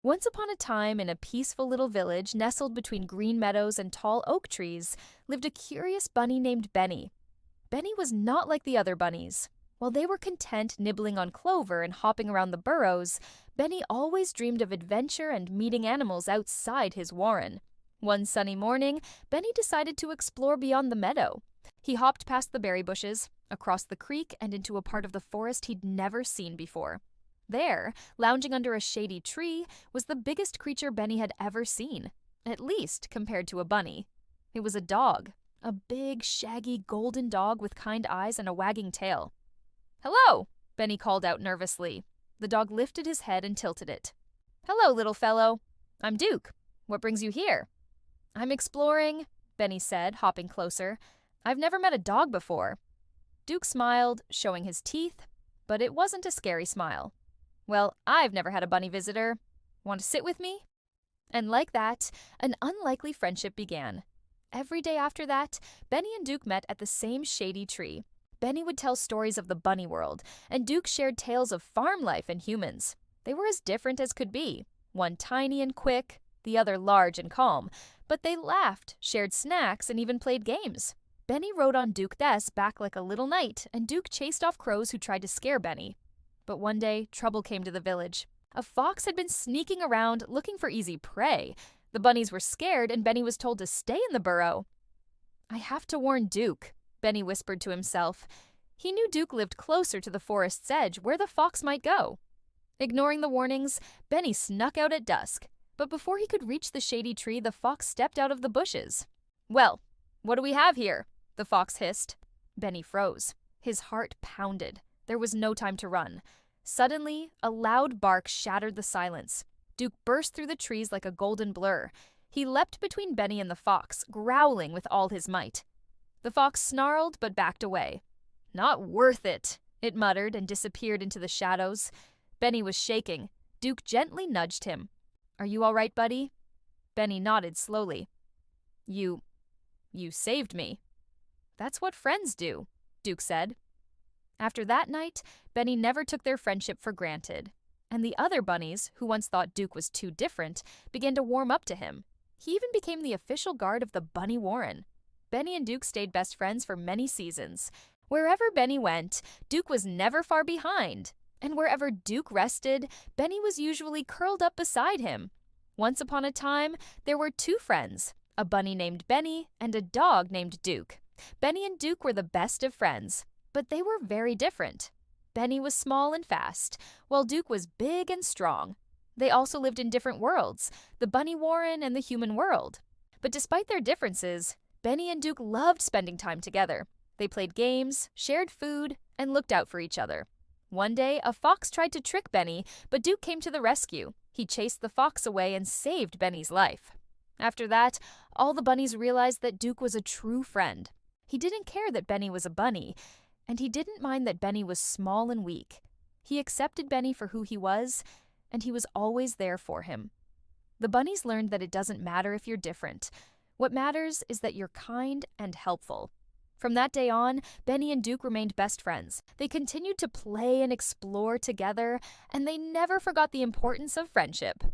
Once upon a time, in a peaceful little village nestled between green meadows and tall oak trees, lived a curious bunny named Benny. Benny was not like the other bunnies. While they were content nibbling on clover and hopping around the burrows, Benny always dreamed of adventure and meeting animals outside his warren. One sunny morning, Benny decided to explore beyond the meadow. He hopped past the berry bushes, across the creek, and into a part of the forest he'd never seen before. There, lounging under a shady tree, was the biggest creature Benny had ever seen, at least compared to a bunny. It was a dog, a big, shaggy, golden dog with kind eyes and a wagging tail. "Hello," Benny called out nervously. The dog lifted his head and tilted it. "Hello, little fellow. I'm Duke. What brings you here?" "I'm exploring," Benny said, hopping closer. "I've never met a dog before." Duke smiled, showing his teeth, but it wasn't a scary smile. "Well, I've never had a bunny visitor. Want to sit with me?" And like that, an unlikely friendship began. Every day after that, Benny and Duke met at the same shady tree. Benny would tell stories of the bunny world, and Duke shared tales of farm life and humans. They were as different as could be, one tiny and quick, the other large and calm, but they laughed, shared snacks, and even played games. Benny rode on Duke's back like a little knight, and Duke chased off crows who tried to scare Benny. But one day, trouble came to the village. A fox had been sneaking around looking for easy prey. The bunnies were scared, and Benny was told to stay in the burrow. "I have to warn Duke," Benny whispered to himself. He knew Duke lived closer to the forest's edge, where the fox might go. Ignoring the warnings, Benny snuck out at dusk. But before he could reach the shady tree, the fox stepped out of the bushes. "Well, what do we have here?" the fox hissed. Benny froze. His heart pounded. There was no time to run. Suddenly, a loud bark shattered the silence. Duke burst through the trees like a golden blur. He leapt between Benny and the fox, growling with all his might. The fox snarled but backed away. "Not worth it," it muttered and disappeared into the shadows. Benny was shaking. Duke gently nudged him. "Are you all right, buddy?" Benny nodded slowly. You saved me." "That's what friends do," Duke said. After that night, Benny never took their friendship for granted. And the other bunnies, who once thought Duke was too different, began to warm up to him. He even became the official guard of the Bunny Warren. Benny and Duke stayed best friends for many seasons. Wherever Benny went, Duke was never far behind. And wherever Duke rested, Benny was usually curled up beside him. Once upon a time, there were two friends, a bunny named Benny and a dog named Duke. Benny and Duke were the best of friends, but they were very different. Benny was small and fast, while Duke was big and strong. They also lived in different worlds, the bunny warren and the human world. But despite their differences, Benny and Duke loved spending time together. They played games, shared food, and looked out for each other. One day, a fox tried to trick Benny, but Duke came to the rescue. He chased the fox away and saved Benny's life. After that, all the bunnies realized that Duke was a true friend. He didn't care that Benny was a bunny, and he didn't mind that Benny was small and weak. He accepted Benny for who he was, and he was always there for him. The bunnies learned that it doesn't matter if you're different. What matters is that you're kind and helpful. From that day on, Benny and Duke remained best friends. They continued to play and explore together, and they never forgot the importance of friendship.